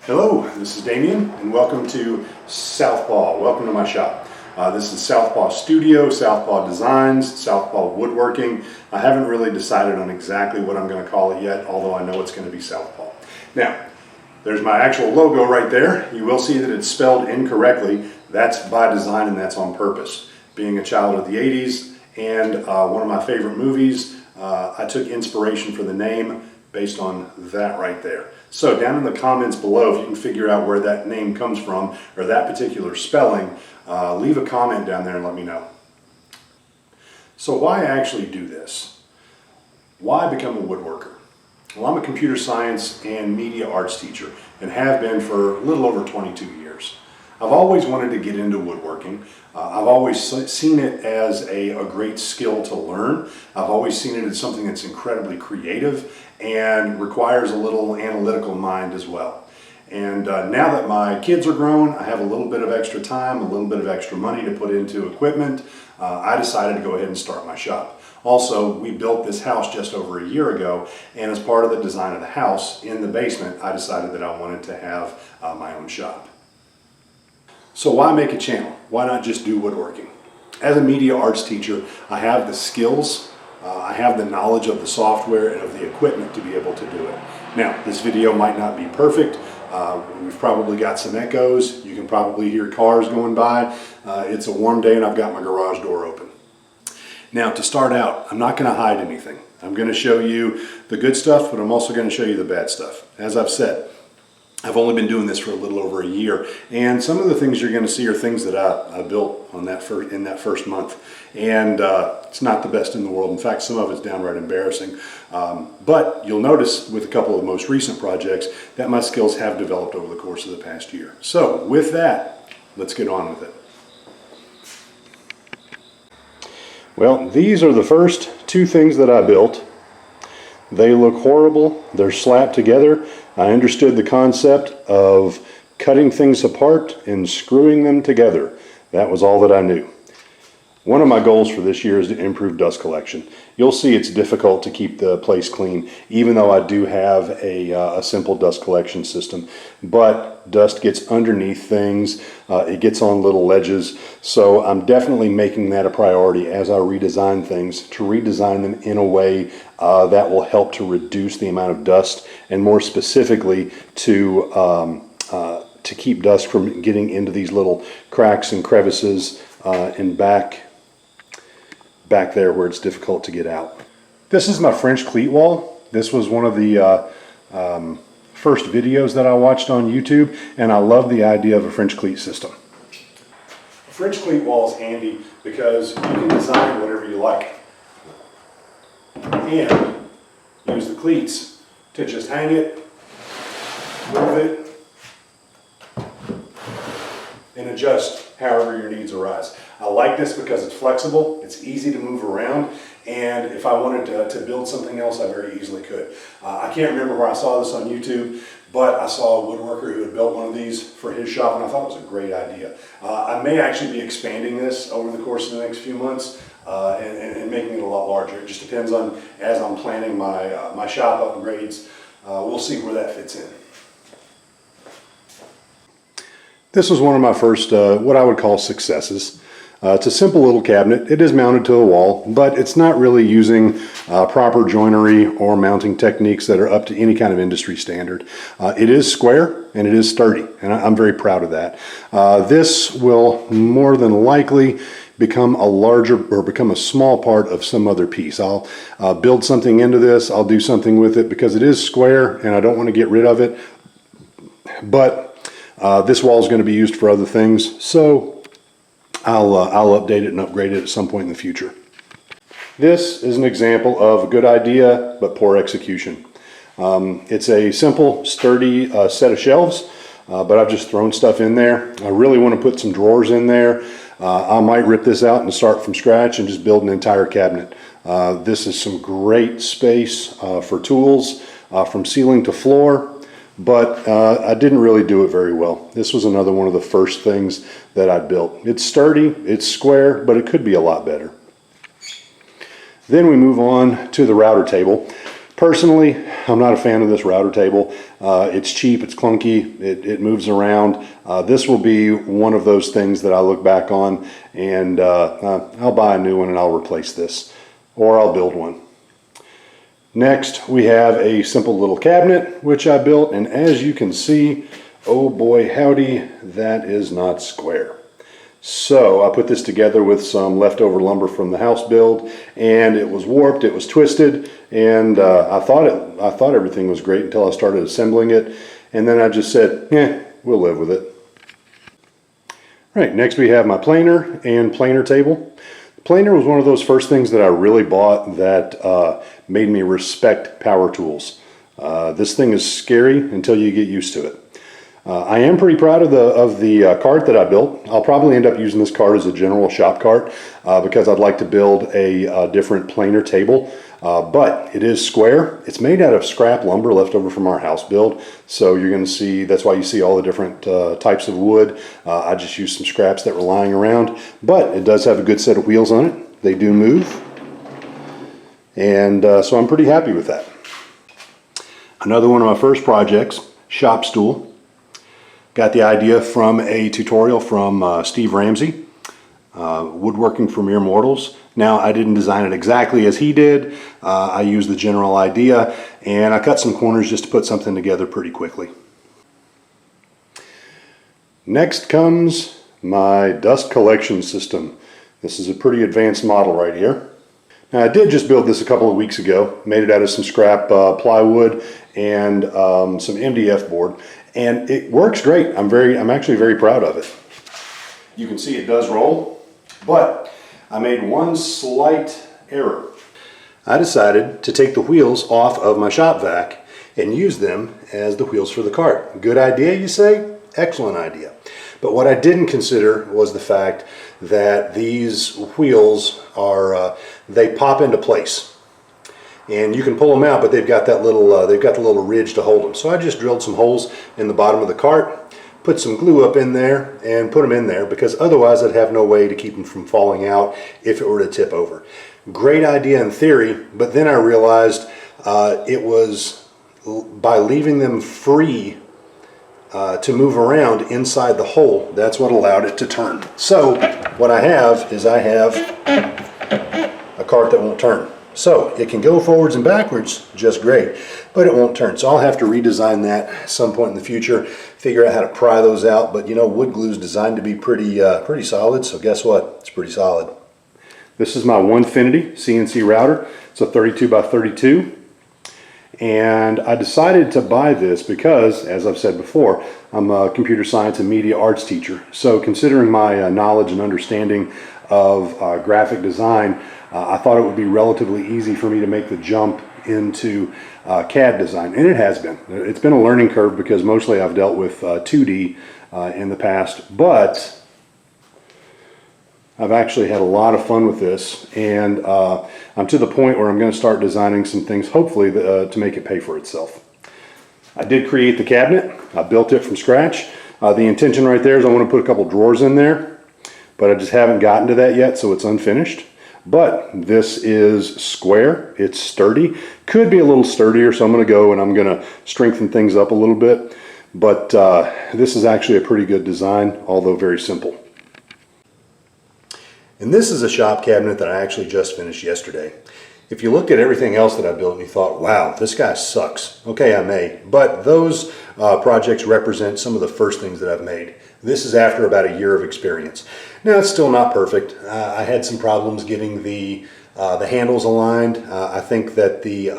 Hello, this is Damien and welcome to Southpaw. Welcome to my shop. This is Southpaw Studio, Southpaw Designs, Southpaw Woodworking. I haven't really decided on exactly what I'm going to call it yet, although I know it's going to be Southpaw. Now, there's my actual logo right there. You will see that it's spelled incorrectly. That's by design and that's on purpose. Being a child of the 80s and one of my favorite movies, I took inspiration for the name based on that right there. So down in the comments below, if you can figure out where that name comes from or that particular spelling, leave a comment down there and let me know. So why actually do this? Why become a woodworker? Well, I'm a computer science and media arts teacher and have been for a little over 22 years. I've always wanted to get into woodworking. I've always seen it as a great skill to learn. I've always seen it as something that's incredibly creative and requires a little analytical mind as well. And now that my kids are grown, I have a little bit of extra time, a little bit of extra money to put into equipment. I decided to go ahead and start my shop. Also, we built this house just over a year ago, and as part of the design of the house in the basement, I decided that I wanted to have my own shop. So why make a channel? Why not just do woodworking? As a media arts teacher, I have the skills, I have the knowledge of the software and of the equipment to be able to do it. Now, this video might not be perfect. We've probably got some echoes. You can probably hear cars going by. It's a warm day and I've got my garage door open. Now, to start out, I'm not going to hide anything. I'm going to show you the good stuff, but I'm also going to show you the bad stuff. As I've said, I've only been doing this for a little over a year, and some of the things you're going to see are things that I built on in that first month, and it's not the best in the world. In fact, some of it's downright embarrassing, but you'll notice with a couple of the most recent projects that my skills have developed over the course of the past year. So with that, let's get on with it. Well, these are the first two things that I built. They look horrible. They're slapped together. I understood the concept of cutting things apart and screwing them together. That was all that I knew. One of my goals for this year is to improve dust collection. You'll see it's difficult to keep the place clean, even though I do have a simple dust collection system. But dust gets underneath things, it gets on little ledges, so I'm definitely making that a priority as I redesign things, to redesign them in a way that will help to reduce the amount of dust, and more specifically to keep dust from getting into these little cracks and crevices and back there where it's difficult to get out. This is my French cleat wall. This was one of the first videos that I watched on YouTube, and I love the idea of a French cleat system. A French cleat wall is handy because you can design whatever you like and use the cleats to just hang it, move it, and adjust however your needs arise. I like this because it's flexible, it's easy to move around, and if I wanted to build something else, I very easily could. I can't remember where I saw this on YouTube, but I saw a woodworker who had built one of these for his shop, and I thought it was a great idea. I may actually be expanding this over the course of the next few months and making it a lot larger. It just depends on, as I'm planning my shop upgrades, we'll see where that fits in. This was one of my first, what I would call successes. It's a simple little cabinet. It is mounted to a wall, but it's not really using proper joinery or mounting techniques that are up to any kind of industry standard. It is square and it is sturdy, and I'm very proud of that. This will more than likely become a larger or become a small part of some other piece. I'll build something into this. I'll do something with it because it is square and I don't want to get rid of it. But this wall is going to be used for other things, so I'll update it and upgrade it at some point in the future. This is an example of a good idea but poor execution. It's a simple, sturdy set of shelves, but I've just thrown stuff in there. I really want to put some drawers in there. I might rip this out and start from scratch and just build an entire cabinet. This is some great space for tools from ceiling to floor. But I didn't really do it very well. This was another one of the first things that I built. It's sturdy, it's square, but it could be a lot better. Then we move on to the router table. Personally, I'm not a fan of this router table. It's cheap, it's clunky, it moves around. This will be one of those things that I look back on and I'll buy a new one and I'll replace this, or I'll build one. Next, we have a simple little cabinet, which I built, and as you can see, oh boy howdy, that is not square. So I put this together with some leftover lumber from the house build, and it was warped, it was twisted, and I thought everything was great until I started assembling it, and then I just said, we'll live with it. Right, next we have my planer and planer table. The planer was one of those first things that I really bought that made me respect power tools. This thing is scary until you get used to it. I am pretty proud of the cart that I built. I'll probably end up using this cart as a general shop cart because I'd like to build a different planer table. But it is square. It's made out of scrap lumber left over from our house build. So you're going to see, that's why you see all the different types of wood. I just used some scraps that were lying around. But it does have a good set of wheels on it. They do move. And so I'm pretty happy with that. Another one of my first projects, shop stool. Got the idea from a tutorial from Steve Ramsey, Woodworking for Mere Mortals. Now, I didn't design it exactly as he did. I used the general idea, and I cut some corners just to put something together pretty quickly. Next comes my dust collection system. This is a pretty advanced model right here. Now, I did just build this a couple of weeks ago. Made it out of some scrap plywood and some MDF board. And it works great. I'm actually very proud of it. You can see it does roll, but I made one slight error. I decided to take the wheels off of my Shopvac and use them as the wheels for the cart. Good idea, you say? Excellent idea. But what I didn't consider was the fact that these wheels they pop into place. And you can pull them out, but they've got that little ridge to hold them. So I just drilled some holes in the bottom of the cart, put some glue up in there, and put them in there because otherwise I'd have no way to keep them from falling out if it were to tip over. Great idea in theory, but then I realized it was by leaving them free to move around inside the hole, that's what allowed it to turn. So what I have is I have a cart that won't turn. So it can go forwards and backwards just great, but it won't turn. So I'll have to redesign that at some point in the future, figure out how to pry those out. But you know, wood glue is designed to be pretty solid, so guess what? It's pretty solid. This is my Onefinity CNC router. It's a 32 by 32. And I decided to buy this because, as I've said before, I'm a computer science and media arts teacher. So considering my knowledge and understanding of graphic design, I thought it would be relatively easy for me to make the jump into CAD design, and it has been. It's been a learning curve because mostly I've dealt with 2D in the past, but I've actually had a lot of fun with this, and I'm to the point where I'm going to start designing some things, hopefully, to make it pay for itself. I did create the cabinet. I built it from scratch. The intention right there is I want to put a couple drawers in there, but I just haven't gotten to that yet, so it's unfinished. But this is square, it's sturdy, could be a little sturdier, so I'm going to go and I'm going to strengthen things up a little bit. But this is actually a pretty good design, although very simple. And this is a shop cabinet that I actually just finished yesterday. If you looked at everything else that I built and you thought, wow, this guy sucks. Okay, I may, but those projects represent some of the first things that I've made. This is after about a year of experience. Now, it's still not perfect. I had some problems getting the handles aligned. I think that the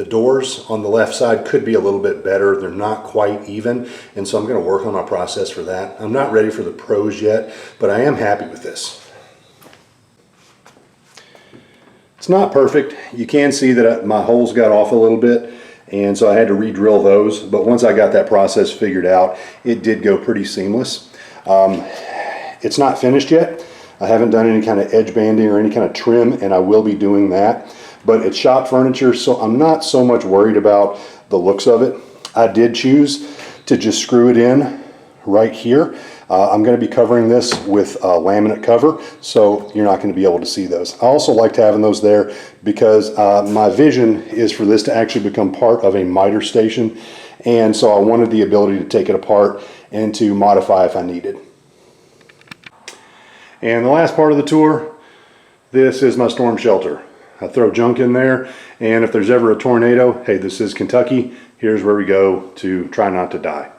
doors on the left side could be a little bit better. They're not quite even, and so I'm going to work on my process for that. I'm not ready for the pros yet, but I am happy with this. It's not perfect. You can see that my holes got off a little bit, and so I had to re-drill those, but once I got that process figured out, it did go pretty seamless. It's not finished yet. I haven't done any kind of edge banding or any kind of trim, and I will be doing that. But it's shop furniture, so I'm not so much worried about the looks of it. I did choose to just screw it in right here. I'm going to be covering this with a laminate cover, so you're not going to be able to see those. I also liked having those there because my vision is for this to actually become part of a miter station, and so I wanted the ability to take it apart and to modify if I needed. And the last part of the tour, this is my storm shelter. I throw junk in there, and if there's ever a tornado, hey, this is Kentucky. Here's where we go to try not to die.